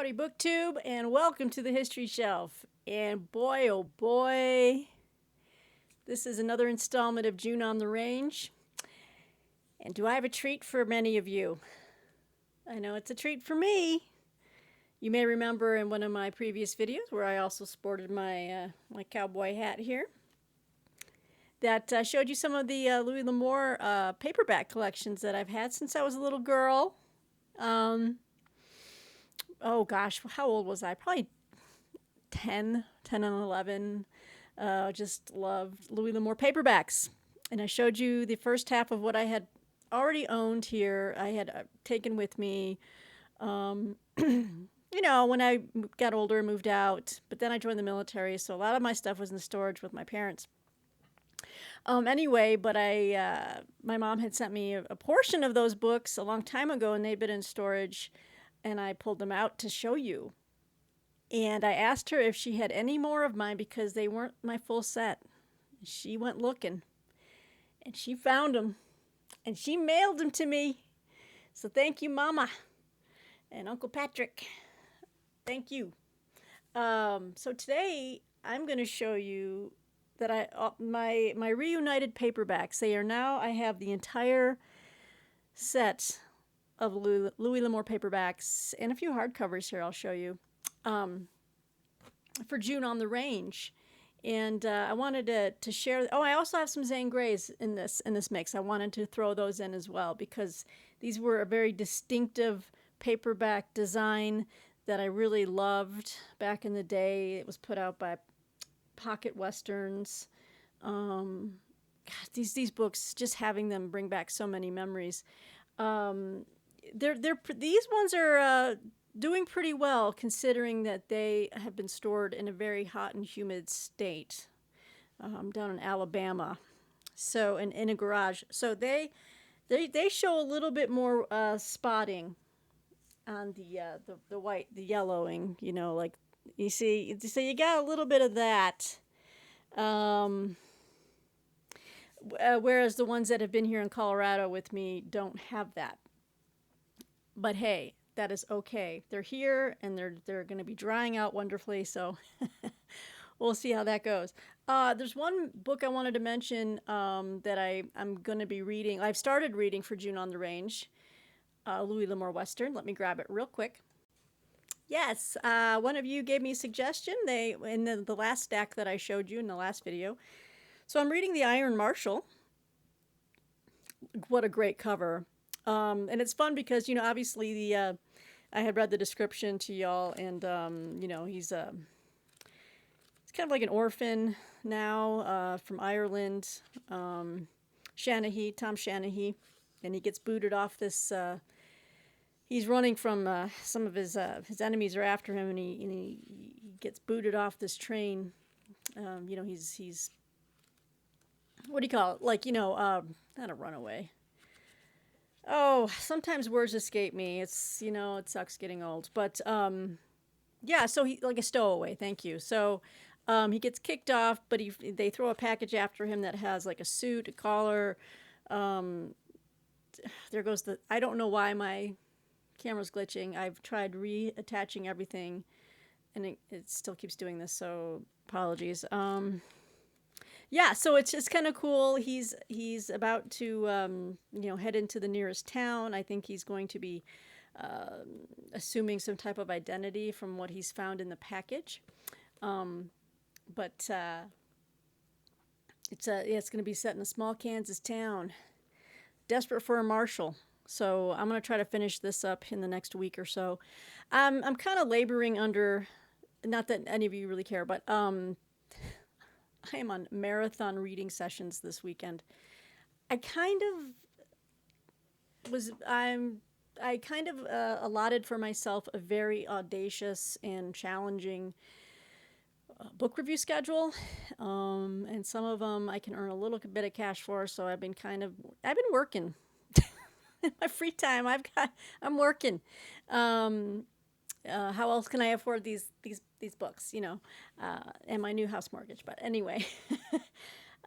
Howdy BookTube, and welcome to the History Shelf. And boy, oh boy, this is another installment of June on the Range. And do I have a treat for many of you? I know it's a treat for me. You may remember in one of my previous videos where I also sported my cowboy hat here, that I showed you some of the Louis L'Amour paperback collections that I've had since I was a little girl. Oh gosh, how old was I? Probably 10 and 11. Just loved Louis L'Amour paperbacks. And I showed you the first half of what I had already owned here. I had taken with me, when I got older and moved out. But then I joined the military, so a lot of my stuff was in storage with my parents. Anyway, but my mom had sent me a portion of those books a long time ago, and they'd been in storage, and I pulled them out to show you. And I asked her if she had any more of mine because they weren't my full set. She went looking, and she found them, and she mailed them to me. So thank you, Mama and Uncle Patrick. Thank you. So today I'm going to show you that my Reunited paperbacks. I have the entire set of Louis L'Amour paperbacks and a few hardcovers here I'll show you for June on the Range. And I wanted to share. Oh, I also have some Zane Greys in this mix. I wanted to throw those in as well because these were a very distinctive paperback design that I really loved back in the day. It was put out by Pocket Westerns. God, these books, just having them bring back so many memories. These ones are doing pretty well considering that they have been stored in a very hot and humid state down in Alabama, so in a garage. So they show a little bit more spotting on the white, the yellowing. Like you see, so you got a little bit of that. Whereas the ones that have been here in Colorado with me don't have that. But hey, that is okay. They're here and they're going to be drying out wonderfully, so we'll see how that goes. There's one book I wanted to mention that I'm going to be reading. I've started reading for June on the Range, Louis L'Amour Western. Let me grab it real quick. Yes, one of you gave me a suggestion. In the last stack that I showed you in the last video. So I'm reading The Iron Marshal. What a great cover. And it's fun because, obviously I had read the description to y'all, and, he's kind of like an orphan now from Ireland, Tom Shanahy, and he gets booted off this, he's running from some of his enemies are after him, and he gets booted off this train. He's what do you call it? Like, not a runaway. Oh, sometimes words escape me. It's, it sucks getting old. But, yeah, so he, like a stowaway, thank you. So, he gets kicked off, but they throw a package after him that has like a suit, a collar. There goes I don't know why my camera's glitching. I've tried reattaching everything, and it still keeps doing this, so apologies. Yeah, so it's just kind of cool. He's about to head into the nearest town. I think he's going to be assuming some type of identity from what he's found in the package. But it's going to be set in a small Kansas town, desperate for a marshal. So I'm going to try to finish this up in the next week or so. I'm kind of laboring under, not that any of you really care, but I am on marathon reading sessions this weekend. I kind of allotted for myself a very audacious and challenging book review schedule, and some of them I can earn a little bit of cash for. So I've been working in my free time. I'm working. How else can I afford these books, and my new house mortgage? But anyway,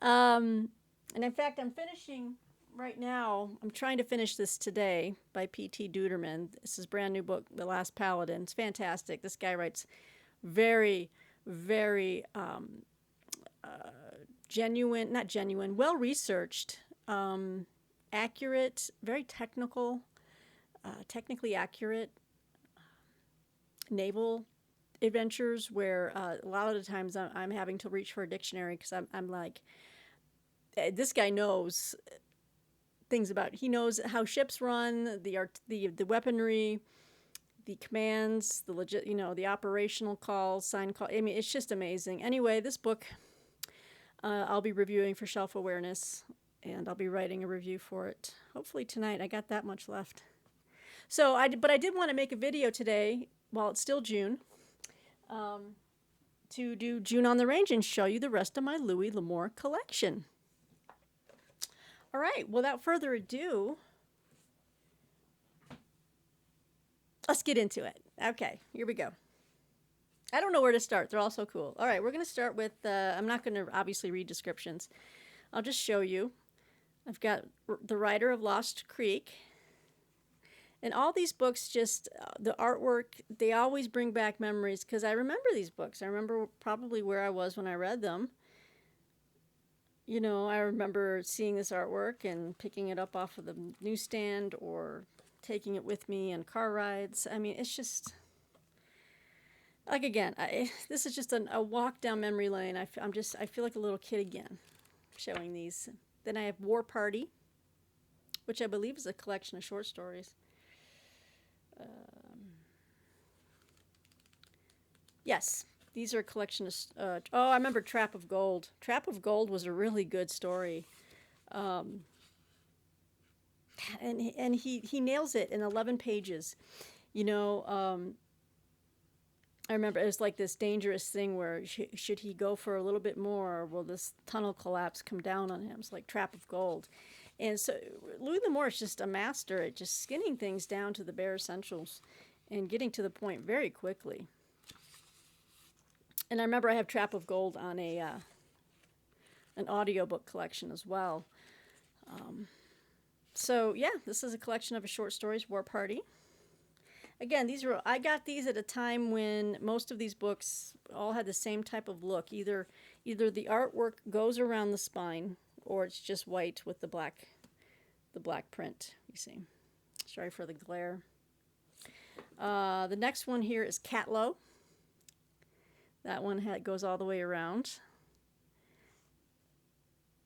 and in fact, I'm finishing right now, I'm trying to finish this today by P.T. Duderman. This is a brand new book, The Last Paladin. It's fantastic. This guy writes very, very genuine, not genuine, well researched, accurate, very technical, technically accurate naval adventures where a lot of the times I'm having to reach for a dictionary because I'm like, this guy knows things about, he knows how ships run, the weaponry, the commands, the legit, the operational calls, sign call. I mean, it's just amazing. Anyway, this book I'll be reviewing for Shelf Awareness, and I'll be writing a review for it hopefully tonight. I got that much left. But I did want to make a video today while it's still June, to do June on the Range and show you the rest of my Louis L'Amour collection. All right, without further ado, let's get into it. Okay, here we go. I don't know where to start. They're all so cool. All right, we're going to start with, I'm not going to obviously read descriptions. I'll just show you. I've got The Rider of Lost Creek. And all these books, just the artwork, they always bring back memories because I remember these books. I remember probably where I was when I read them. I remember seeing this artwork and picking it up off of the newsstand or taking it with me on car rides. I mean, it's just, like, again, this is just a walk down memory lane. I feel like a little kid again showing these. Then I have War Party, which I believe is a collection of short stories. Yes, these are a collection of, I remember Trap of Gold. Trap of Gold was a really good story. And he nails it in 11 pages. I remember it was like this dangerous thing where should he go for a little bit more, or will this tunnel collapse come down on him? It's like Trap of Gold. And so Louis L'Amour is just a master at just skinning things down to the bare essentials and getting to the point very quickly. And I remember I have Trap of Gold on an audiobook collection as well. So yeah, this is a collection of his short stories, War Party. Again, I got these at a time when most of these books all had the same type of look. Either the artwork goes around the spine, or it's just white with the black print. You see. Sorry for the glare. The next one here is Catlow. That one goes all the way around.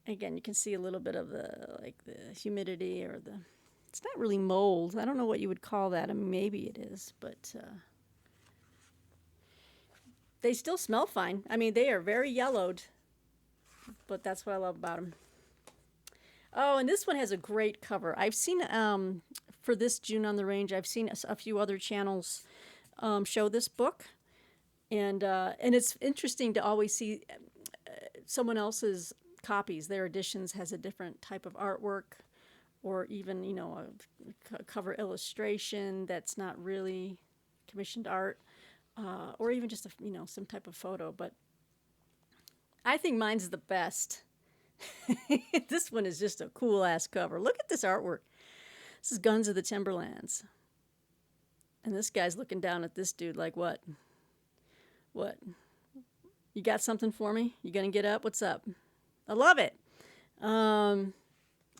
Again, you can see a little bit of the humidity, or it's not really mold. I don't know what you would call that. I mean, maybe it is, but they still smell fine. I mean, they are very yellowed, but that's what I love about them. Oh, and this one has a great cover. I've seen, for this June on the Range, I've seen a few other channels show this book. And it's interesting to always see someone else's copies. Their editions has a different type of artwork, or even, a cover illustration that's not really commissioned art, or even just, some type of photo. But I think mine's the best. This one is just a cool-ass cover. Look at this artwork. This is Guns of the Timberlands. And this guy's looking down at this dude like, what? What? You got something for me? You gonna get up? What's up? I love it. So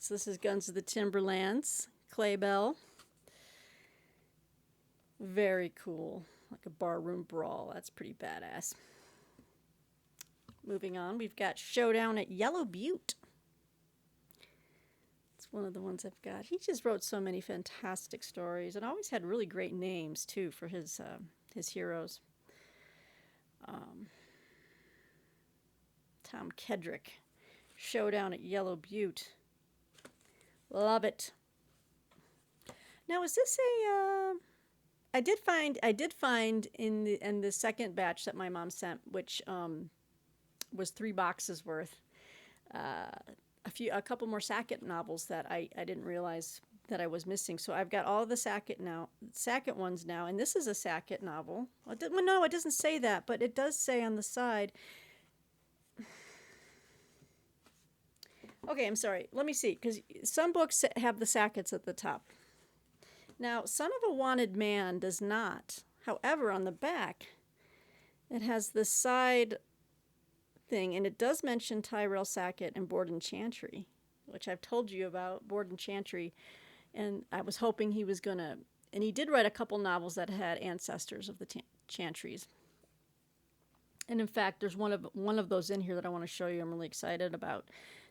this is Guns of the Timberlands, Clay Bell. Very cool. Like a barroom brawl. That's pretty badass. Moving on, we've got Showdown at Yellow Butte. It's one of the ones I've got. He just wrote so many fantastic stories, and always had really great names too for his heroes. Tom Kedrick, Showdown at Yellow Butte. Love it. Now, is this a? I did find in the second batch that my mom sent, which was 3 boxes worth, a couple more Sackett novels that I didn't realize that I was missing. So I've got all of the Sackett ones now, and this is a Sackett novel. Well, no, it doesn't say that, but it does say on the side. Okay, I'm sorry. Let me see, because some books have the Sacketts at the top. Now, Son of a Wanted Man does not. However, on the back, it has this side thing, and it does mention Tyrell Sackett and Borden Chantry, which I've told you about, Borden Chantry, and I was hoping he was going to, and he did write a couple novels that had ancestors of the Chantrys. And in fact, there's one of those in here that I want to show you. I'm really excited about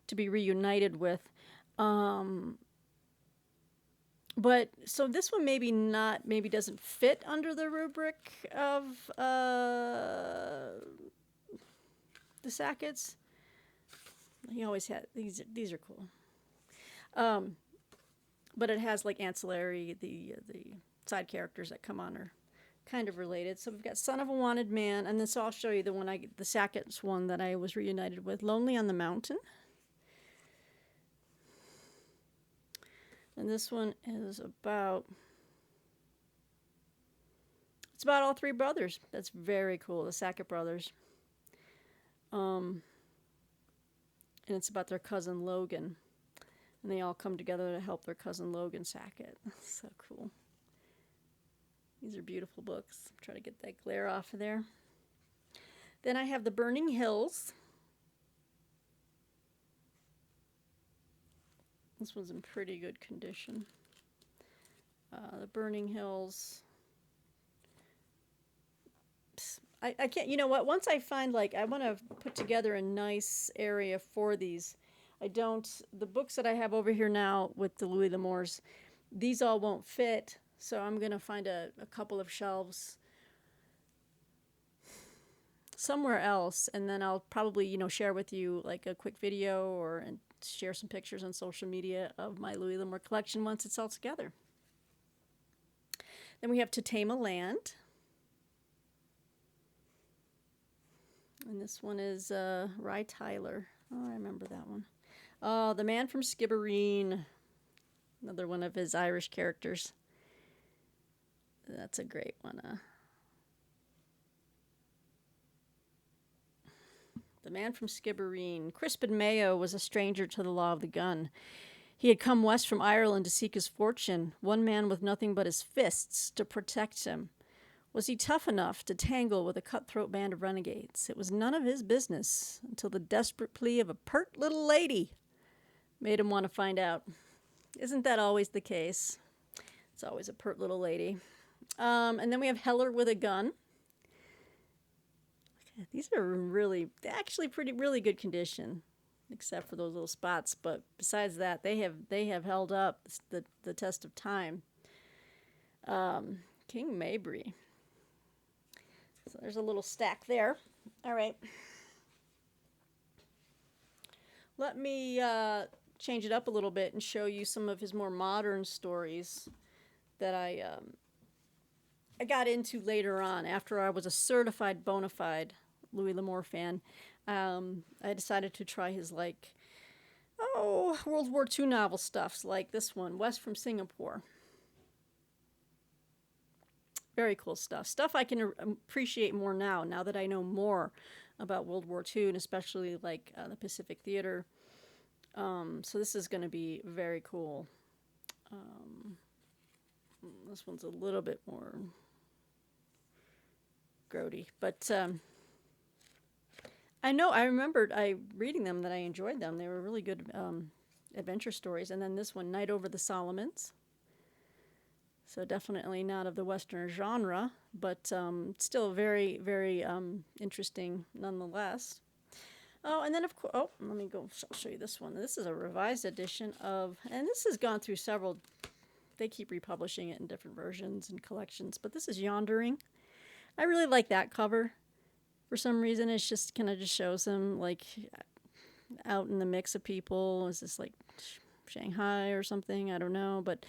to be reunited with. But so this one maybe doesn't fit under the rubric of the Sacketts. He always had these. These are cool. But it has like ancillary, the side characters that come on are kind of related. So we've got Son of a Wanted Man, and then so I'll show you the Sackett's one that I was reunited with, Lonely on the Mountain. And this one is about all three brothers. That's very cool, the Sackett brothers. And it's about their cousin Logan. And they all come together to help their cousin Logan Sackett. That's so cool. These are beautiful books. Try to get that glare off of there. Then I have The Burning Hills. This one's in pretty good condition. The Burning Hills. I can't, you know what, once I find, like, I want to put together a nice area for these. The books that I have over here now with the Louis L'Amours, these all won't fit, so I'm going to find a couple of shelves somewhere else, and then I'll probably, share with you, like, a quick video and share some pictures on social media of my Louis L'Amour collection once it's all together. Then we have To Tame a Land. And this one is Rye Tyler. Oh, I remember that one. Oh, The Man from Skibbereen. Another one of his Irish characters. That's a great one. The Man from Skibbereen. Crispin Mayo was a stranger to the law of the gun. He had come west from Ireland to seek his fortune, one man with nothing but his fists to protect him. Was he tough enough to tangle with a cutthroat band of renegades? It was none of his business until the desperate plea of a pert little lady made him want to find out. Isn't that always the case? It's always a pert little lady. And then we have Heller with a Gun. These are really good condition, except for those little spots. But besides that, they have held up the test of time. King Mabry. So there's a little stack there. All right. Let me change it up a little bit and show you some of his more modern stories that I got into later on after I was a certified bona fide Louis L'Amour fan. I decided to try his World War II novel stuffs like this one, West from Singapore. Very cool stuff. Stuff I can appreciate more now that I know more about World War II, and especially the Pacific Theater. So this is going to be very cool. This one's a little bit more grody, but I remembered reading them that I enjoyed them. They were really good adventure stories. And then this one, Night Over the Solomons. So definitely not of the Western genre, but still very, very interesting nonetheless. Oh, and then of course, let me go. I'll show you this one. This is a revised edition of, and this has gone through several. They keep republishing it in different versions and collections, but this is Yondering. I really like that cover. For some reason, it's just kind of just shows him out in the mix of people. Is this Shanghai or something? I don't know, but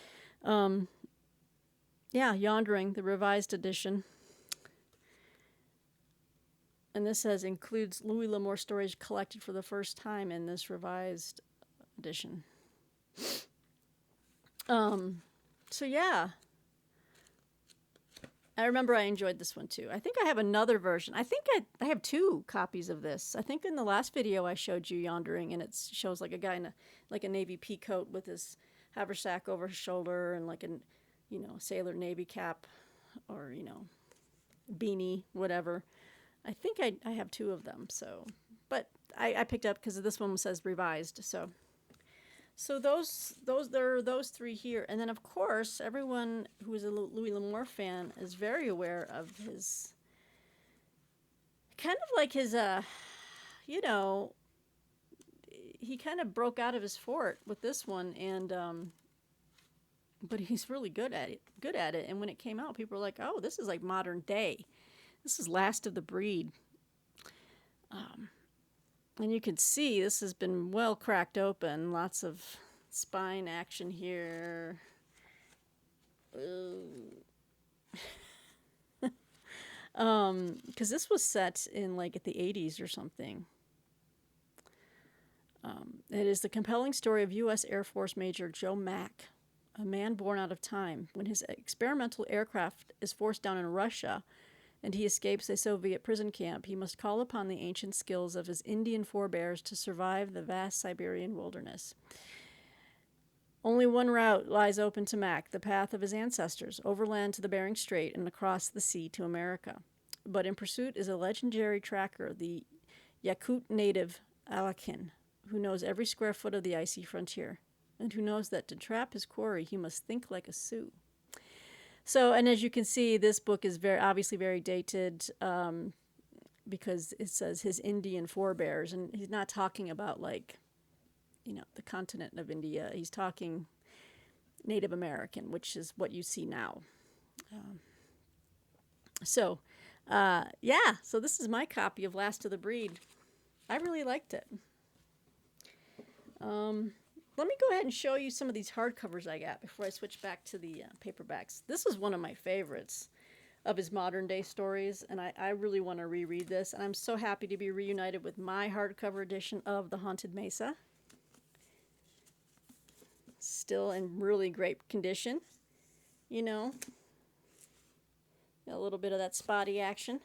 yeah, Yondering, the revised edition. And this includes Louis L'Amour stories collected for the first time in this revised edition. So yeah. I remember I enjoyed this one too. I think I have another version. I think I have two copies of this. I think in the last video I showed you Yondering, and it shows like a guy in like a navy pea coat with his haversack over his shoulder and like a, sailor navy cap, or beanie, whatever. I think I have two of them. So, but I picked up because this one says revised. So there are those three here, and then of course everyone who is a Louis L'Amour fan is very aware of his kind of like his he kind of broke out of his fort with this one, and but he's really good at it. And when it came out, people were like, "Oh, this is like modern day. This is last of the breed." And you can see this has been well cracked open. Lots of spine action here. Because this was set in like at the 80s or something. It is the compelling story of U.S. Air Force Major Joe Mack, a man born out of time. When his experimental aircraft is forced down in Russia and he escapes a Soviet prison camp, he must call upon the ancient skills of his Indian forebears to survive the vast Siberian wilderness. Only one route lies open to Mack, the path of his ancestors, overland to the Bering Strait and across the sea to America. But in pursuit is a legendary tracker, the Yakut native Alakin, who knows every square foot of the icy frontier, and who knows that to trap his quarry he must think like a Sioux. So, and as you can see, this book is obviously very dated, because it says his Indian forebears, and he's not talking about like, the continent of India. He's talking Native American, which is what you see now. So this is my copy of Last of the Breed. I really liked it. Let me go ahead and show you some of these hardcovers I got before I switch back to the paperbacks. This is one of my favorites of his modern day stories, and I really want to reread this. And I'm so happy to be reunited with my hardcover edition of The Haunted Mesa. Still in really great condition, a little bit of that spotty action.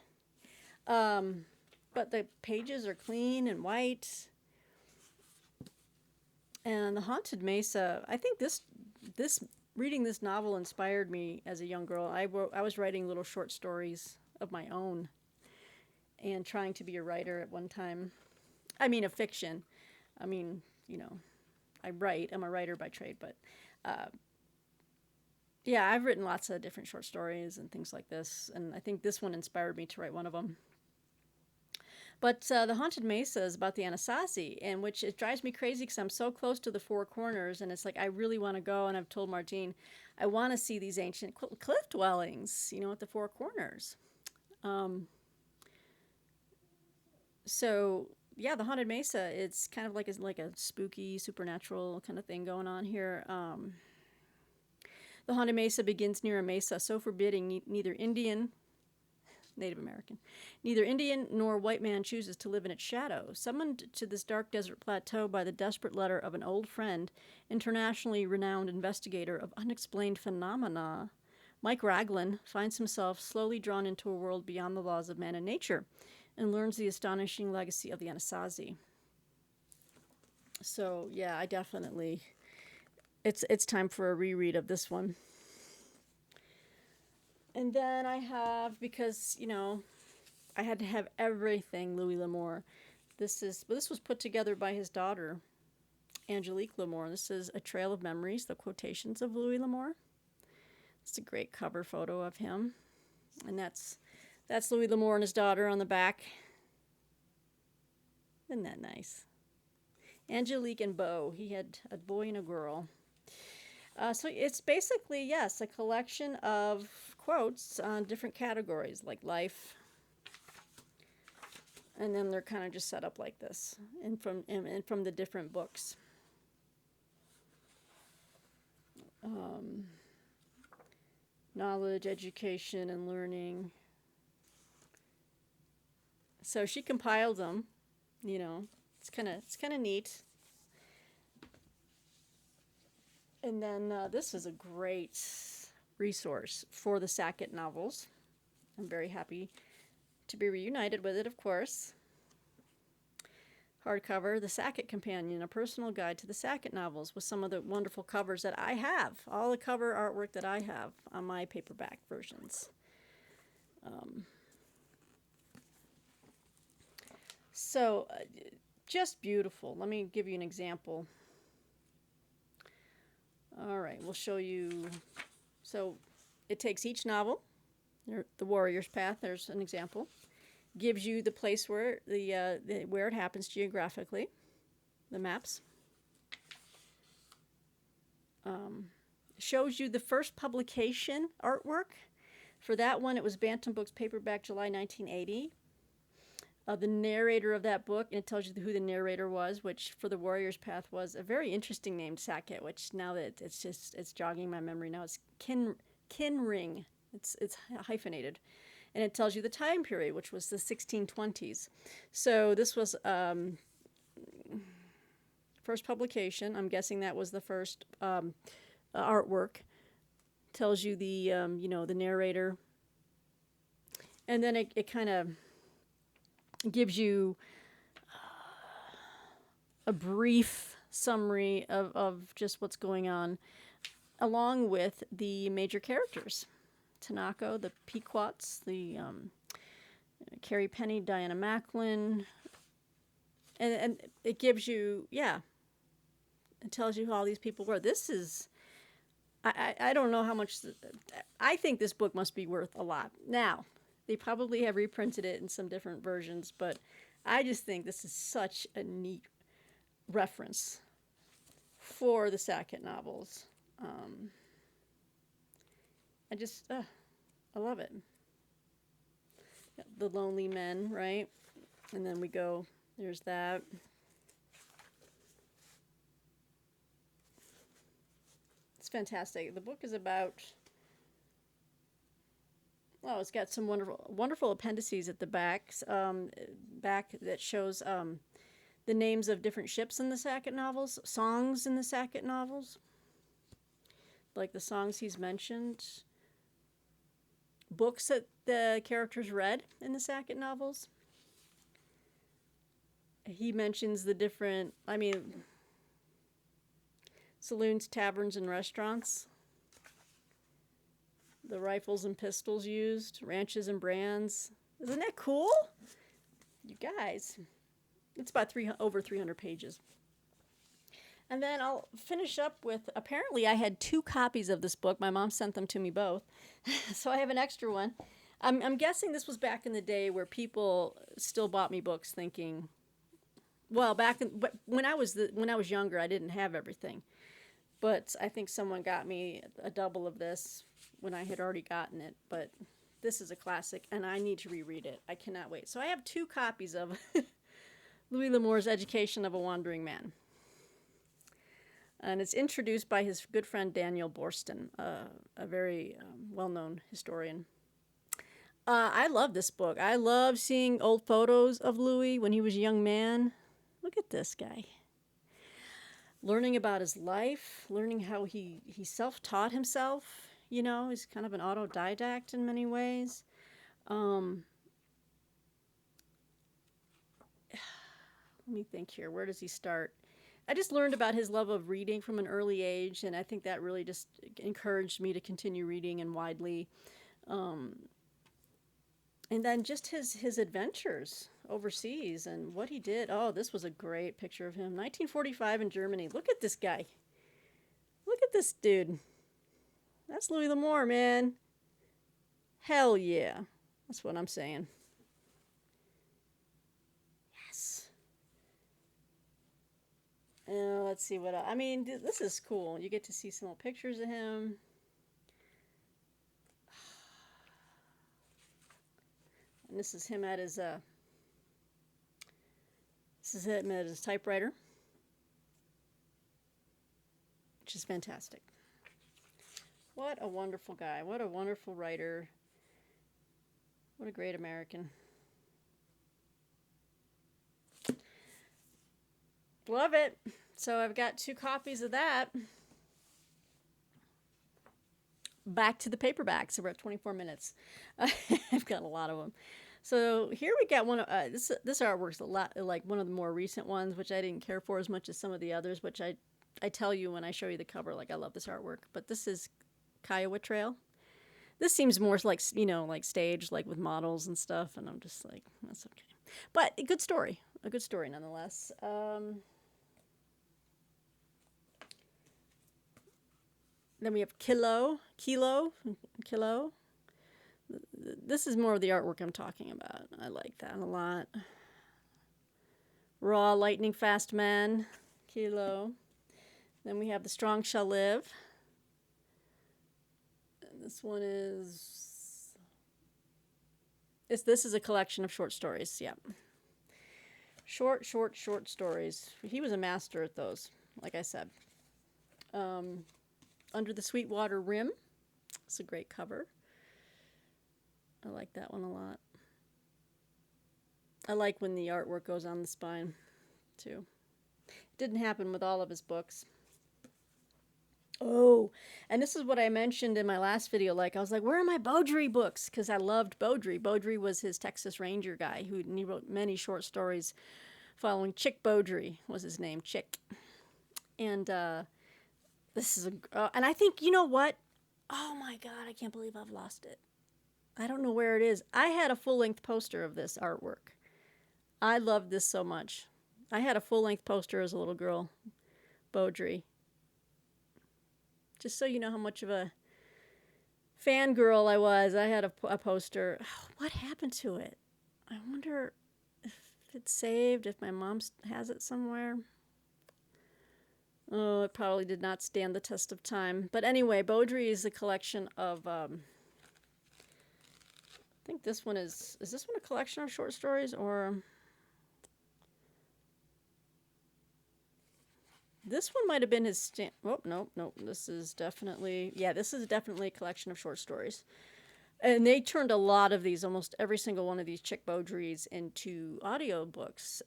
But the pages are clean and white. And The Haunted Mesa, I think reading this novel inspired me as a young girl. I was writing little short stories of my own and trying to be a writer at one time. I mean, of fiction. I mean, I'm a writer by trade, but I've written lots of different short stories and things like this, and I think this one inspired me to write one of them. But The Haunted Mesa is about the Anasazi, and which it drives me crazy because I'm so close to the Four Corners, and it's like I really want to go, and I've told Martine, I want to see these ancient cliff dwellings, at the Four Corners. The Haunted Mesa, it's kind of like a spooky, supernatural kind of thing going on here. The Haunted Mesa begins near a mesa so forbidding neither Native American, neither Indian nor white man chooses to live in its shadow. Summoned to this dark desert plateau by the desperate letter of an old friend, internationally renowned investigator of unexplained phenomena, Mike Raglan finds himself slowly drawn into a world beyond the laws of man and nature, and learns the astonishing legacy of the Anasazi. So I definitely, it's time for a reread of this one. And then I have, because I had to have everything Louis L'Amour. This was put together by his daughter, Angelique L'Amour. This is A Trail of Memories, the quotations of Louis L'Amour. It's a great cover photo of him, and that's Louis L'Amour and his daughter on the back. Isn't that nice? Angelique and Beau. He had a boy and a girl. So it's basically, yes, a collection of quotes on different categories, like life. And then they're kind of just set up like this, and from the different books. Knowledge, education, and learning. So she compiled them, It's kind of neat. And then this is a great resource for the Sackett novels. I'm very happy to be reunited with it, of course. Hardcover, The Sackett Companion, a personal guide to the Sackett novels with some of the wonderful covers that I have. All the cover artwork that I have on my paperback versions. So, just beautiful. Let me give you an example. All right, we'll show you. So, it takes each novel, The Warrior's Path, there's an example, gives you the place where where it happens geographically, the maps. Shows you the first publication artwork. For that one, it was Bantam Books paperback, July 1980. The narrator of that book, and it tells you who the narrator was, which for The Warrior's Path was a very interesting name, Sackett, which now that it's jogging my memory now, it's Kinring. It's hyphenated. And it tells you the time period, which was the 1620s. So this was first publication. I'm guessing that was the first artwork. Tells you the the narrator, and then it kind of gives you a brief summary of just what's going on, along with the major characters. Tanako, the Pequots, the Carrie Penny, Diana Macklin, and it gives you, it tells you who all these people were. This is, I don't know how much, I think this book must be worth a lot. Now, they probably have reprinted it in some different versions, but I just think this is such a neat reference for the Sackett novels. I love it. The Lonely Men, right? And then we go, there's that. It's fantastic. The book is about, it's got some wonderful appendices at the back that shows the names of different ships in the Sackett novels, songs in the Sackett novels, like the songs he's mentioned, books that the characters read in the Sackett novels. He mentions the different, saloons, taverns, and restaurants, the rifles and pistols used, ranches and brands. Isn't that cool? You guys, it's about over 300 pages. And then I'll finish up with, apparently I had 2 copies of this book. My mom sent them to me both. So I have an extra one. I'm guessing this was back in the day where people still bought me books thinking, well, when I was younger, I didn't have everything. But I think someone got me a double of this when I had already gotten it. But this is a classic, and I need to reread it. I cannot wait. So I have 2 copies of Louis L'Amour's Education of a Wandering Man. And it's introduced by his good friend Daniel Borston, a very well-known historian. I love this book. I love seeing old photos of Louis when he was a young man. Look at this guy. Learning about his life, learning how he self-taught himself. He's kind of an autodidact in many ways. Let me think here. Where does he start? I just learned about his love of reading from an early age, and I think that really just encouraged me to continue reading and widely. And then just his adventures overseas and what he did. Oh, this was a great picture of him. 1945 in Germany. Look at this guy. Look at this dude. That's Louis L'Amour, man. Hell yeah. That's what I'm saying. Yes. Let's see what else. This is cool. You get to see some more pictures of him. And this is him at his typewriter, which is fantastic. What a wonderful guy. What a wonderful writer. What a great American. Love it. So I've got 2 copies of that. Back to the paperback. So we're at 24 minutes. I've got a lot of them. So here we got one of this artwork's a lot like one of the more recent ones, which I didn't care for as much as some of the others, which I tell you when I show you the cover, like I love this artwork. But this is Kiowa Trail. This seems more like, like staged, like with models and stuff, and I'm just like, that's okay. But a good story nonetheless. Then we have Kilo. This is more of the artwork I'm talking about. I like that a lot. Raw, lightning fast man, Kilo. Then we have The Strong Shall Live. And this one is... This is a collection of short stories, yeah. Short stories. He was a master at those, like I said. Under the Sweetwater Rim. It's a great cover. I like that one a lot. I like when the artwork goes on the spine, too. It didn't happen with all of his books. Oh, and this is what I mentioned in my last video. Like, I was like, where are my Beaudry books? Because I loved Beaudry. Beaudry was his Texas Ranger guy, he wrote many short stories following Chick Beaudry, was his name, Chick. And this is and I think, you know what? Oh my God, I can't believe I've lost it. I don't know where it is. I had a full-length poster of this artwork. I loved this so much. I had a full-length poster as a little girl, Beaudry. Just so you know how much of a fangirl I was, I had a poster. Oh, what happened to it? I wonder if it's saved, if my mom has it somewhere. Oh, it probably did not stand the test of time. But anyway, Beaudry is a collection of... I think this one is this one a collection of short stories, or this one might have been his oh, no, this is definitely a collection of short stories. And they turned a lot of these, almost every single one of these Chick Beaudrys, into audiobooks,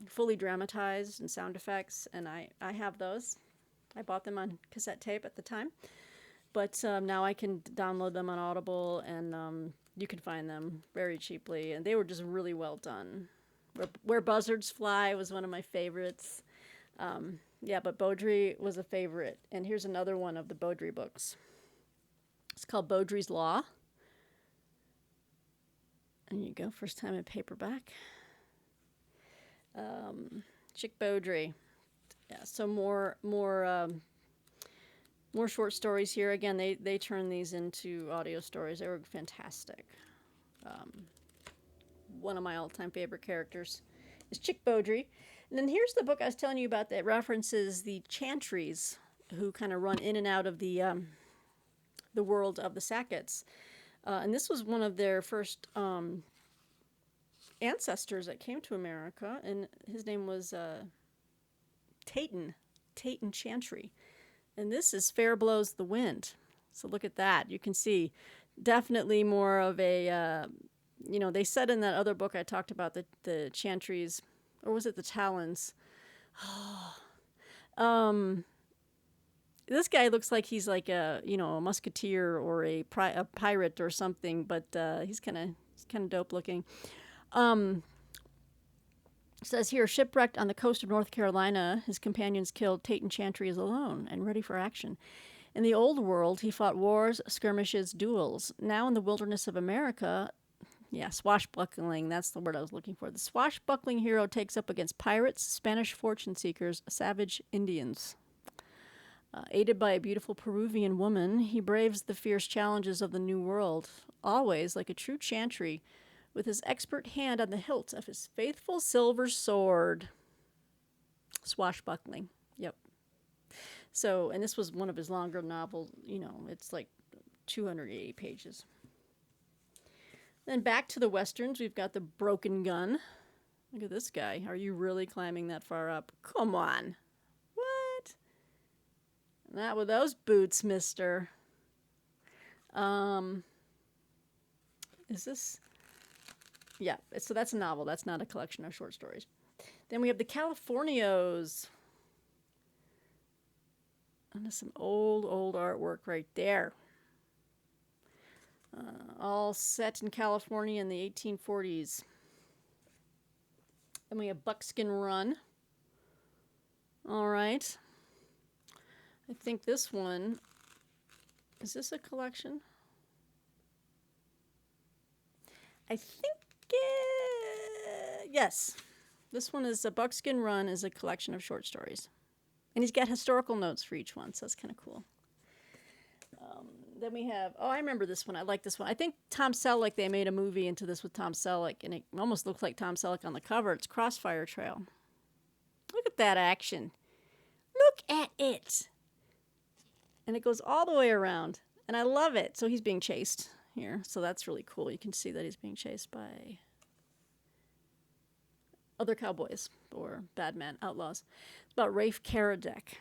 fully dramatized and sound effects, and I have those. I bought them on cassette tape at the time. But now I can download them on Audible, and you can find them very cheaply. And they were just really well done. Where Buzzards Fly was one of my favorites. Yeah, but Beaudry was a favorite. And here's another one of the Beaudry books. It's called Beaudry's Law. And you go, first time in paperback. Chick Beaudry. Yeah, so more short stories here. Again, they turn these into audio stories. They were fantastic. One of my all-time favorite characters is Chick Beaudry. And then here's the book I was telling you about that references the Chantrys, who kind of run in and out of the world of the Sacketts. And this was one of their first ancestors that came to America, and his name was Tayton Chantry. And this is Fair Blows the Wind. So look at that. You can see definitely more of a, they said in that other book I talked about the Chantrys, or was it the Talons? This guy looks like he's like a musketeer or a pirate or something, but he's kind of dope looking. Says here, shipwrecked on the coast of North Carolina, his companions killed. Tayton Chantry is alone and ready for action. In the old world, he fought wars, skirmishes, duels. Now in the wilderness of America, swashbuckling, that's the word I was looking for. The swashbuckling hero takes up against pirates, Spanish fortune seekers, savage Indians. Aided by a beautiful Peruvian woman, he braves the fierce challenges of the New World, always like a true Chantry, with his expert hand on the hilt of his faithful silver sword. Swashbuckling. Yep. So, and this was one of his longer novels. It's like 280 pages. Then back to the Westerns, we've got The Broken Gun. Look at this guy. Are you really climbing that far up? Come on. What? Not with those boots, mister. Is this... Yeah, so that's a novel. That's not a collection of short stories. Then we have The Californios. And there's some old artwork right there. all set in California in the 1840s. Then we have Buckskin Run. All right. I think this one, is this a collection? I think, yes. This one is a Buckskin Run is a collection of short stories. And he's got historical notes for each one, so that's kind of cool. Then we have, oh, I remember this one. I like this one. I think Tom Selleck, they made a movie into this with Tom Selleck, and it almost looks like Tom Selleck on the cover. It's Crossfire Trail. Look at that action. Look at it. And it goes all the way around, and I love it. So he's being chased here, so that's really cool. You can see that he's being chased by other cowboys or bad men, outlaws. It's about Rafe Karadec.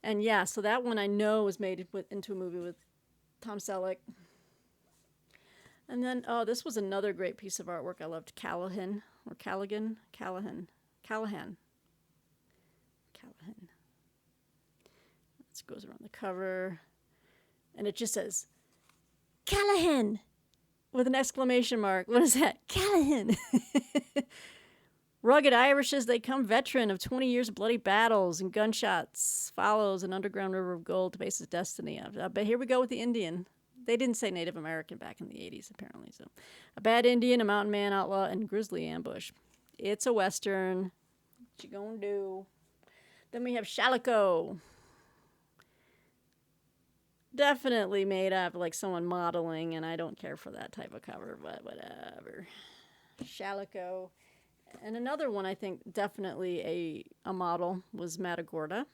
And yeah, so that one I know was made into a movie with Tom Selleck. And then, oh, this was another great piece of artwork I loved. Callahan. This goes around the cover. And it just says, Callahan! With an exclamation mark. What is that? Callahan! Rugged Irish as they come, veteran of 20 years of bloody battles and gunshots, follows an underground river of gold to base his destiny. But here we go with the Indian. They didn't say Native American back in the 80s, apparently. So, a bad Indian, a mountain man, outlaw, and grisly ambush. It's a Western. What you gonna do? Then we have Shalico. Definitely made up like someone modeling, and I don't care for that type of cover, but whatever. Shalico. And another one I think definitely a model was Matagorda.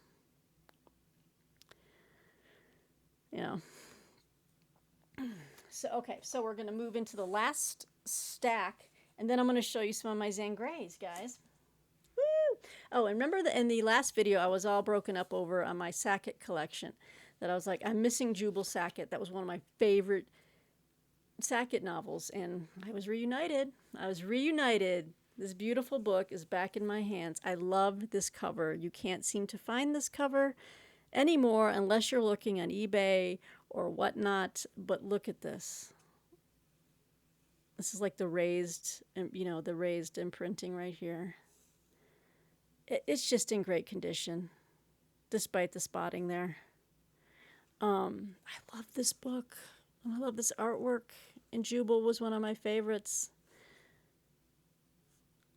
Yeah. So, okay, so we're going to move into the last stack, and then I'm going to show you some of my Zane Greys, guys. Woo! Oh, and remember that in the last video, I was all broken up over on my Sackett collection. That I was like, I'm missing Jubal Sackett. That was one of my favorite Sackett novels, and I was reunited. This beautiful book is back in my hands. I love this cover. You can't seem to find this cover anymore unless you're looking on eBay or whatnot. But look at this. This is like the raised, the raised imprinting right here. It's just in great condition, despite the spotting there. I love this book. I love this artwork. And Jubal was one of my favorites.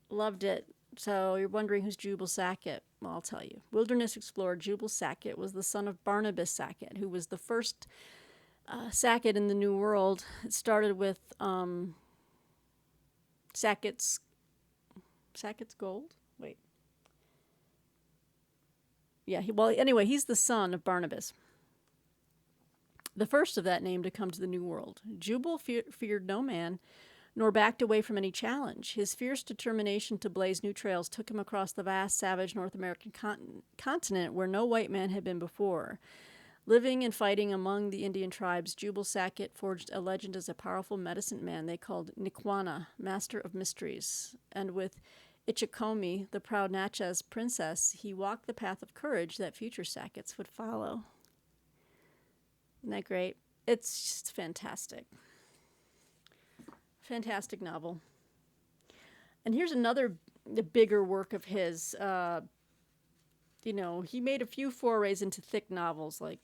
Loved it. So you're wondering who's Jubal Sackett? Well, I'll tell you. Wilderness explorer Jubal Sackett was the son of Barnabas Sackett, who was the first Sackett in the New World. It started with Sackett's Gold? Wait. Yeah, anyway, he's the son of Barnabas. The first of that name to come to the New World. Jubal feared no man, nor backed away from any challenge. His fierce determination to blaze new trails took him across the vast, savage North American continent where no white man had been before. Living and fighting among the Indian tribes, Jubal Sackett forged a legend as a powerful medicine man they called Nikwana, master of mysteries. And with Ichikomi, the proud Natchez princess, he walked the path of courage that future Sacketts would follow. Isn't that great? It's just fantastic. Fantastic novel. And here's another bigger work of his. He made a few forays into thick novels, like,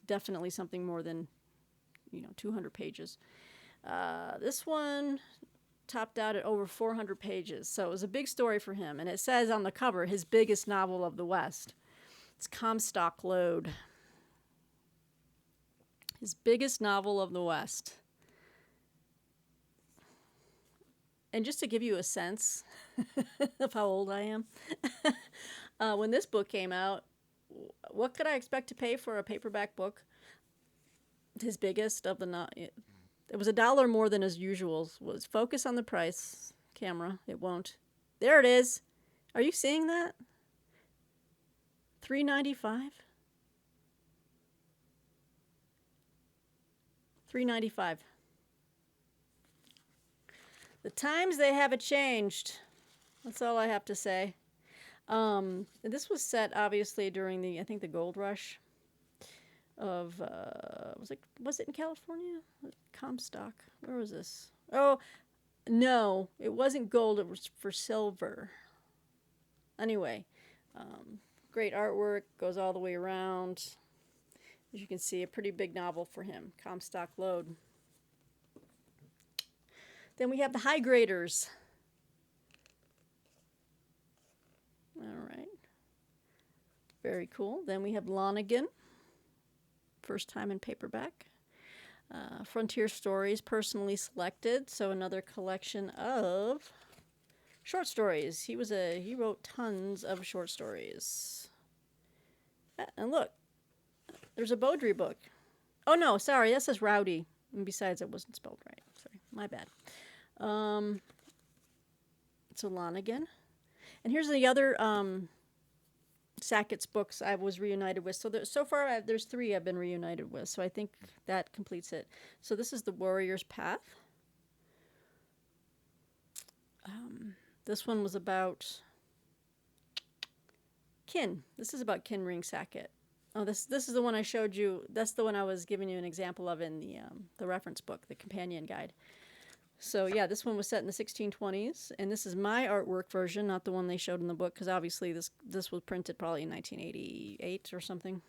definitely something more than, 200 pages. This one topped out at over 400 pages. So it was a big story for him. And it says on the cover, his biggest novel of the West. It's Comstock Load. His biggest novel of the West. And just to give you a sense of how old I am, when this book came out, what could I expect to pay for a paperback book? His biggest of the it was $1 more than his usual. Was focus on the price, camera. It won't. There it is. Are you seeing that? $3.95. $3.95. The times they have it changed. That's all I have to say. This was set obviously during the gold rush. was it in California? Comstock. Where was this? Oh, no, it wasn't gold. It was for silver. Anyway, great artwork, goes all the way around. As you can see, a pretty big novel for him, Comstock Load. Then we have the High Graders. All right. Very cool. Then we have Lonigan, first time in paperback. Frontier Stories, personally selected, so another collection of short stories. He wrote tons of short stories. And look, there's a Beaudry book. Oh no, sorry, that says Rowdy. And besides, it wasn't spelled right. Sorry, my bad. So Lonigan. And here's the other Sackett's books I was reunited with. So far, there's 3 I've been reunited with. So I think that completes it. So this is The Warrior's Path. This one was about kin. This is about King Sackett. Oh, this is the one I showed you. That's the one I was giving you an example of in the reference book, the companion guide. So yeah, this one was set in the 1620s, and this is my artwork version, not the one they showed in the book, because obviously this was printed probably in 1988 or something.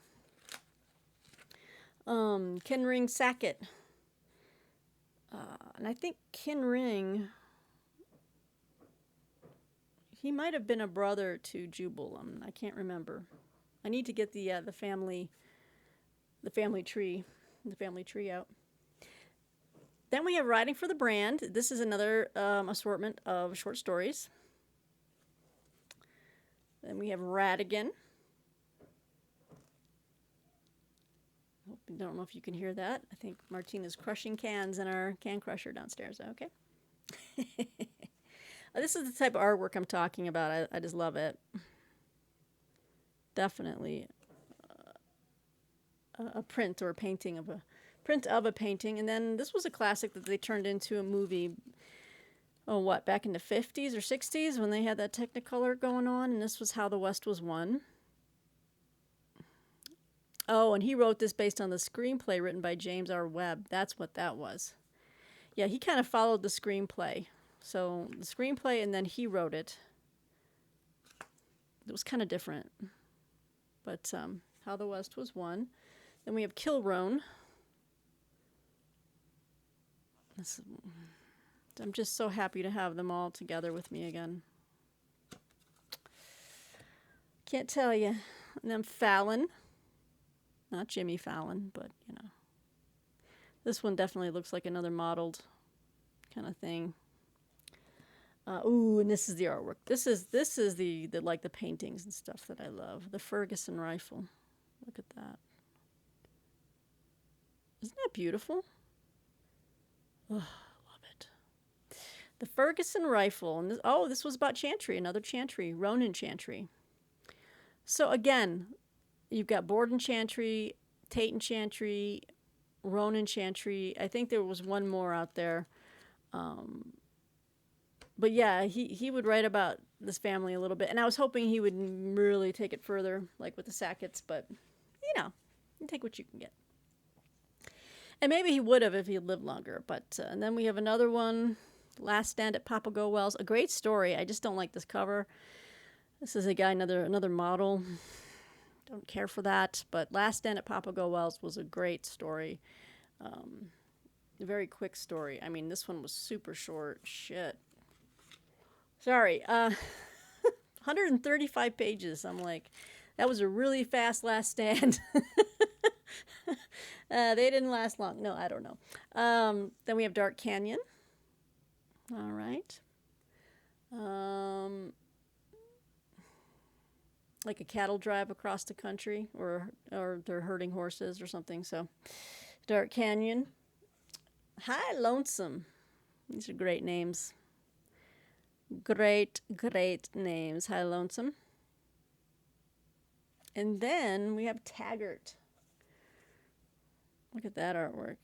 King Sackett, and I think King, he might have been a brother to Jubal. I can't remember. I need to get the family tree out. Then we have Writing for the Brand. This is another assortment of short stories. Then we have Radigan. Don't know if you can hear that. I think Martina's crushing cans in our can crusher downstairs. Okay. This is the type of artwork I'm talking about. I just love it. Definitely a print or a painting of a painting. And then this was a classic that they turned into a movie, back in the 50s or 60s when they had that Technicolor going on, and this was How the West Was Won. Oh, and he wrote this based on the screenplay written by James R. Webb. That's what that was. Yeah, he kind of followed the screenplay. So the screenplay, and then he wrote it. It was kind of different. But How the West Was Won. Then we have Kilroan. I'm just so happy to have them all together with me again. Can't tell you. And then Fallon. Not Jimmy Fallon, but, This one definitely looks like another modeled kind of thing. And this is the artwork. This is the like the paintings and stuff that I love. The Ferguson rifle. Look at that. Isn't that beautiful? Oh, love it. The Ferguson rifle. And this was about Chantry, another Chantry, Ronan Chantry. So again, you've got Borden Chantry, Taton Chantry, Ronan Chantry. I think there was one more out there. But yeah, he would write about this family a little bit. And I was hoping he would really take it further, like with the Sacketts. But, you take what you can get. And maybe he would have if he had lived longer. But and then we have another one, Last Stand at Papago Wells. A great story. I just don't like this cover. This is a guy, another model. Don't care for that. But Last Stand at Papago Wells was a great story. A very quick story. I mean, this one was super short. Shit. Sorry. 135 pages. I'm like, that was a really fast last stand. They didn't last long. No, I don't know. Then we have Dark Canyon. All right. Like a cattle drive across the country, or they're herding horses or something. So, Dark Canyon. Hi, Lonesome. These are great names. Great names. Hi, Lonesome. And then we have Taggart. Look at that artwork.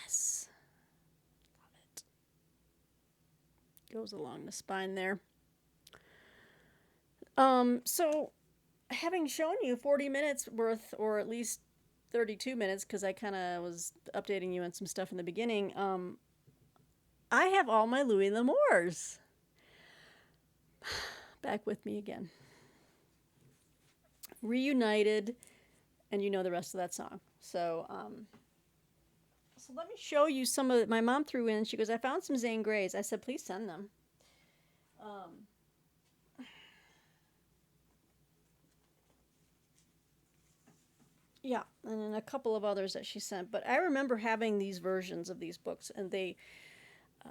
Yes. Love it. Goes along the spine there. So having shown you 40 minutes worth, or at least 32 minutes because I kind of was updating you on some stuff in the beginning. I have all my Louis L'Amours back with me again. Reunited, and you know the rest of that song. So let me show you some of my mom threw in. She goes, I found some Zane Greys. I said, please send them. Yeah, and then a couple of others that she sent. But I remember having these versions of these books, and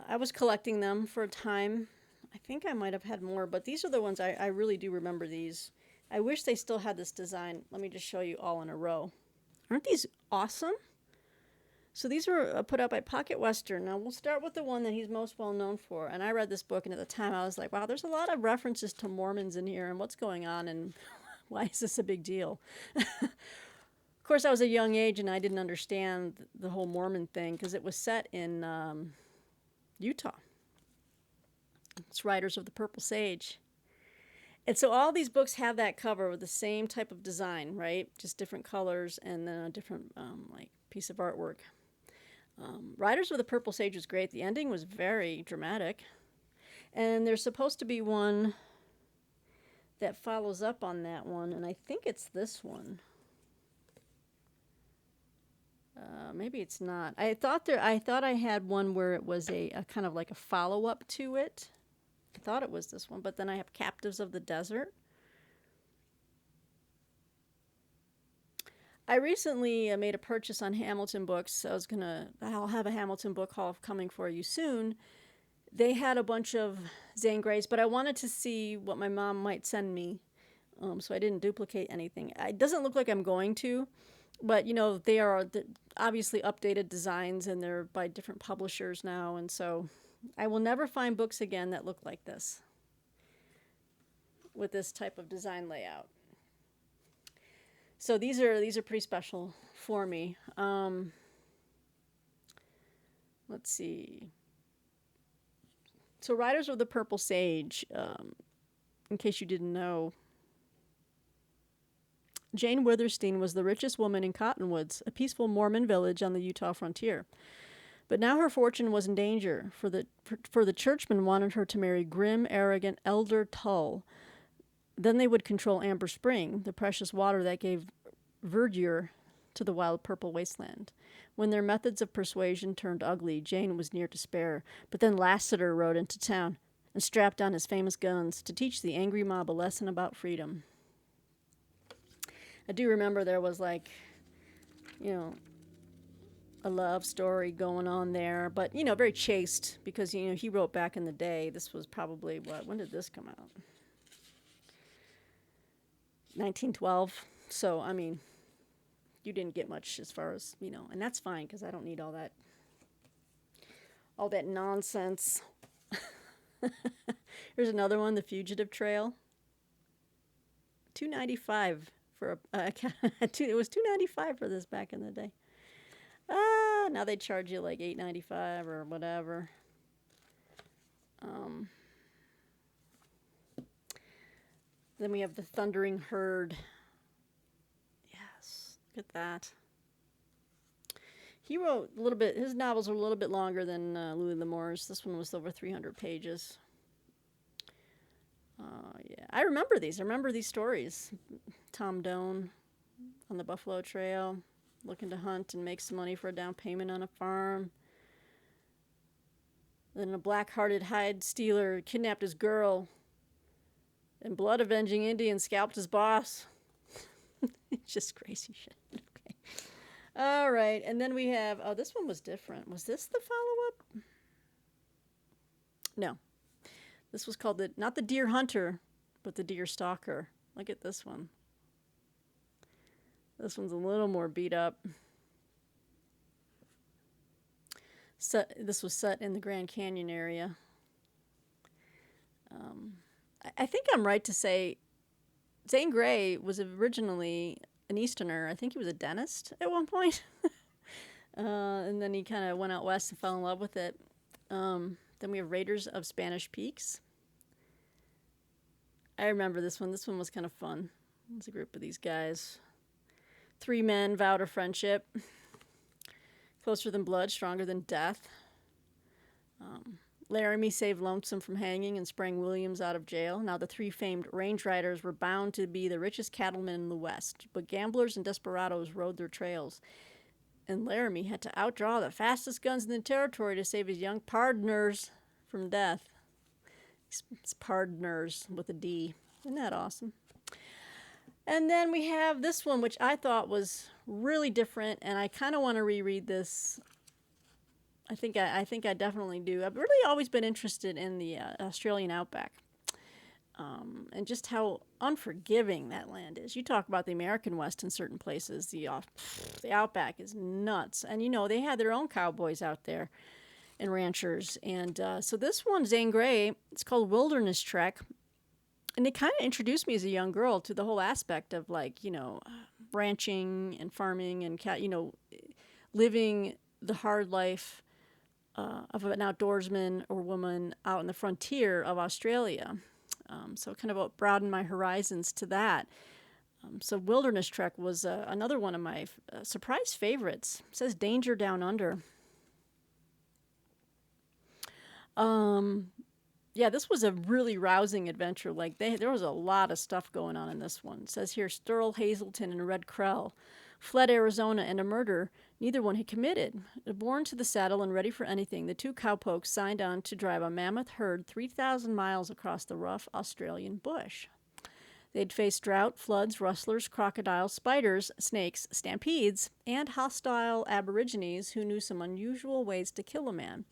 I was collecting them for a time. I think I might have had more, but these are the ones I really do remember these. I wish they still had this design. Let me just show you all in a row. Aren't these awesome? So these were put out by Pocket Western. Now we'll start with the one that he's most well known for. And I read this book, and at the time I was like, wow, there's a lot of references to Mormons in here, and what's going on, and why is this a big deal? Of course, I was a young age, and I didn't understand the whole Mormon thing because it was set in Utah. It's Riders of the Purple Sage. And so all these books have that cover with the same type of design, right? Just different colors and then a different like piece of artwork. Riders of the Purple Sage was great. The ending was very dramatic. And there's supposed to be one that follows up on that one, and I think it's this one. Maybe it's not. I thought I had one where it was a kind of like a follow-up to it. I thought it was this one, but then I have Captives of the Desert. I recently made a purchase on Hamilton Books. I'll have a Hamilton book haul coming for you soon. They had a bunch of Zane Greys, but I wanted to see what my mom might send me, so I didn't duplicate anything. It doesn't look like I'm going to, but they are obviously updated designs, and they're by different publishers now, and so I will never find books again that look like this with this type of design layout. So these are pretty special for me. Let's see. So Riders of the Purple Sage, in case you didn't know, Jane Withersteen was the richest woman in Cottonwoods, a peaceful Mormon village on the Utah frontier. But now her fortune was in danger, for the churchmen wanted her to marry grim, arrogant Elder Tull. Then they would control Amber Spring, the precious water that gave verdure to the wild purple wasteland. When their methods of persuasion turned ugly, Jane was near despair. But then Lassiter rode into town and strapped on his famous guns to teach the angry mob a lesson about freedom. I do remember there was a love story going on there, but very chaste because he wrote back in the day. This was probably when did this come out? 1912. So I mean, you didn't get much as far as and that's fine because I don't need all that nonsense. Here's another one, The Fugitive Trail. $2.95 for it was $2.95 for this back in the day. Now they charge you like $8.95 or whatever. Then we have The Thundering Herd. Yes, look at that. He wrote a little bit. His novels were a little bit longer than Louis L'Amours. This one was over 300 pages. Yeah, I remember these. I remember these stories. Tom Doan on the Buffalo Trail, looking to hunt and make some money for a down payment on a farm. Then a black-hearted hide stealer kidnapped his girl, and blood-avenging Indian scalped his boss. It's just crazy shit. Okay. All right, and then we have, this one was different. Was this the follow-up? No. This was called not the Deer Hunter, but the Deer Stalker. Look at this one. This one's a little more beat up. This was set in the Grand Canyon area. I think I'm right to say Zane Grey was originally an Easterner. I think he was a dentist at one point. And then he kind of went out west and fell in love with it. Then we have Raiders of Spanish Peaks. I remember this one. This one was kind of fun. It's a group of these guys Three men vowed a friendship, closer than blood, stronger than death. Laramie saved Lonesome from hanging and sprang Williams out of jail. Now the three famed range riders were bound to be the richest cattlemen in the West, but gamblers and desperados rode their trails, and Laramie had to outdraw the fastest guns in the territory to save his young pardners from death. It's pardners with a D. Isn't that awesome? And then we have this one, which I thought was really different, and I kind of want to reread this. I think I definitely do. I've really always been interested in the Australian outback, and just how unforgiving that land is. You talk about the American West in certain places. The outback is nuts, and they had their own cowboys out there and ranchers. And so this one, Zane Grey, it's called Wilderness Trek, and it kind of introduced me as a young girl to the whole aspect of ranching and farming and living the hard life of an outdoorsman or woman out in the frontier of Australia. So it kind of broadened my horizons to that. So Wilderness Trek was another one of my surprise favorites. It says Danger Down Under. Yeah, this was a really rousing adventure. There was a lot of stuff going on in this one. It says here, Sterl Hazelton and Red Krell fled Arizona and a murder neither one had committed. Born to the saddle and ready for anything, the two cowpokes signed on to drive a mammoth herd 3,000 miles across the rough Australian bush. They'd faced drought, floods, rustlers, crocodiles, spiders, snakes, stampedes, and hostile aborigines who knew some unusual ways to kill a man.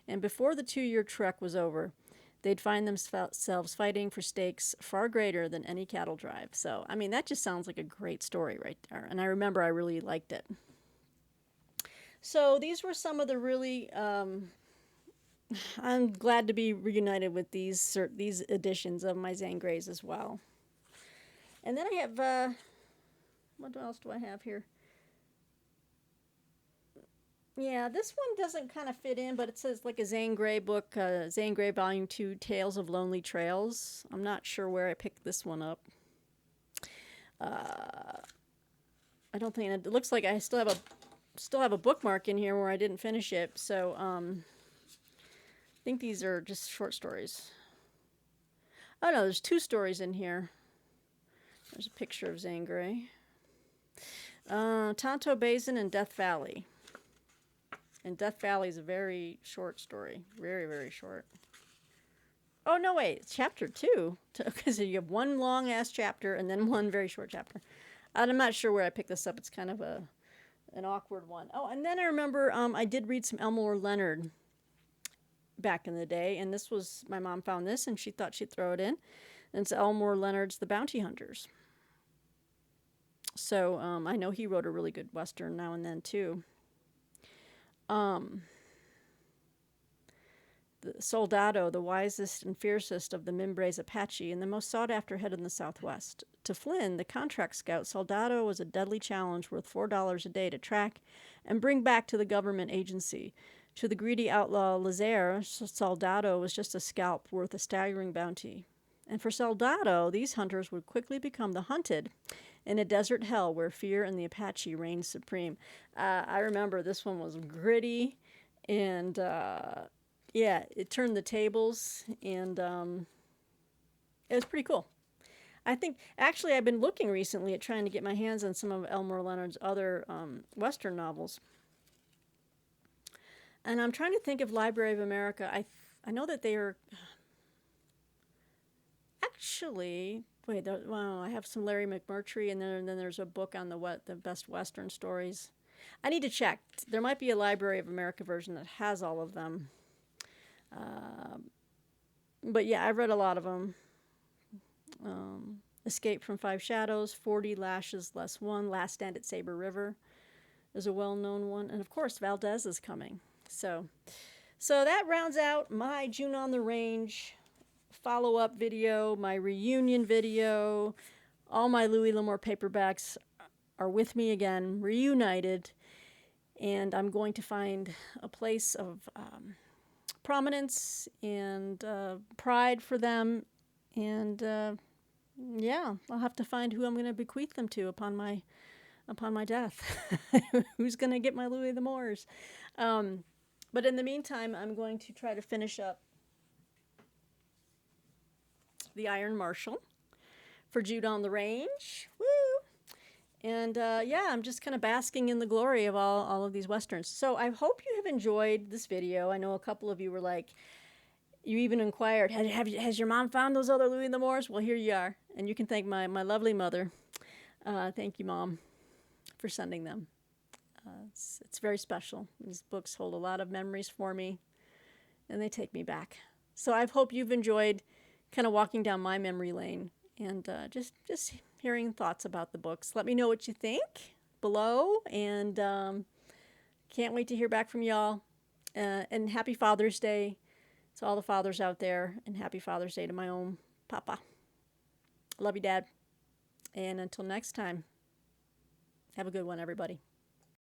And before the 2-year trek was over, they'd find themselves fighting for stakes far greater than any cattle drive. So, that just sounds like a great story right there. And I remember I really liked it. So these were some of the really, I'm glad to be reunited with these editions of my Zane Greys as well. And then I have, what else do I have here? Yeah, this one doesn't kind of fit in, but it says like a Zane Grey book, Zane Grey Volume 2, Tales of Lonely Trails. I'm not sure where I picked this one up. I don't think, it looks like I still have a bookmark in here where I didn't finish it. So, I think these are just short stories. Oh no, there's 2 stories in here. There's a picture of Zane Grey. Tonto Basin and Death Valley. And Death Valley is a very short story. Very, very short. Oh, no, wait. It's chapter 2. Because you have one long-ass chapter and then one very short chapter. I'm not sure where I picked this up. It's kind of an awkward one. Oh, and then I remember I did read some Elmore Leonard back in the day. And this was, my mom found this and she thought she'd throw it in. And it's Elmore Leonard's The Bounty Hunters. So I know he wrote a really good Western now and then, too. The Soldado, the wisest and fiercest of the Mimbres Apache and the most sought-after head in the Southwest. To Flynn, the contract scout, Soldado was a deadly challenge worth $4 a day to track and bring back to the government agency. To the greedy outlaw Lazaire, Soldado was just a scalp worth a staggering bounty. And for Soldado, these hunters would quickly become the hunted in a desert hell where fear and the Apache reigned supreme. I remember this one was gritty, and yeah, it turned the tables, and it was pretty cool. I think, actually, I've been looking recently at trying to get my hands on some of Elmore Leonard's other Western novels. And I'm trying to think of Library of America. I know that they are... Actually, wait, wow, I have some Larry McMurtry, and then there's a book on the best Western stories. I need to check. There might be a Library of America version that has all of them. But yeah, I've read a lot of them. Escape from Five Shadows, 40 Lashes Less One, Last Stand at Saber River is a well-known one. And of course, Valdez is coming. So that rounds out my June on the Range follow-up video, my reunion video. All my Louis L'Amour paperbacks are with me again, reunited, and I'm going to find a place of prominence and pride for them, and yeah, I'll have to find who I'm going to bequeath them to upon my upon my death. Who's going to get my Louis L'Amours? But in the meantime, I'm going to try to finish up The Iron Marshal for Jude on the Range. Woo! And yeah, I'm just kind of basking in the glory of all of these Westerns. So I hope you have enjoyed this video. I know a couple of you were like, you even inquired, has your mom found those other Louis L'Amours? Well, here you are. And you can thank my lovely mother. Thank you, Mom, for sending them. It's very special. These books hold a lot of memories for me, and they take me back. So I hope you've enjoyed kind of walking down my memory lane and just hearing thoughts about the books. Let me know what you think below, and can't wait to hear back from y'all. And happy Father's Day to all the fathers out there, and happy Father's Day to my own papa. Love you, Dad. And until next time, have a good one, everybody.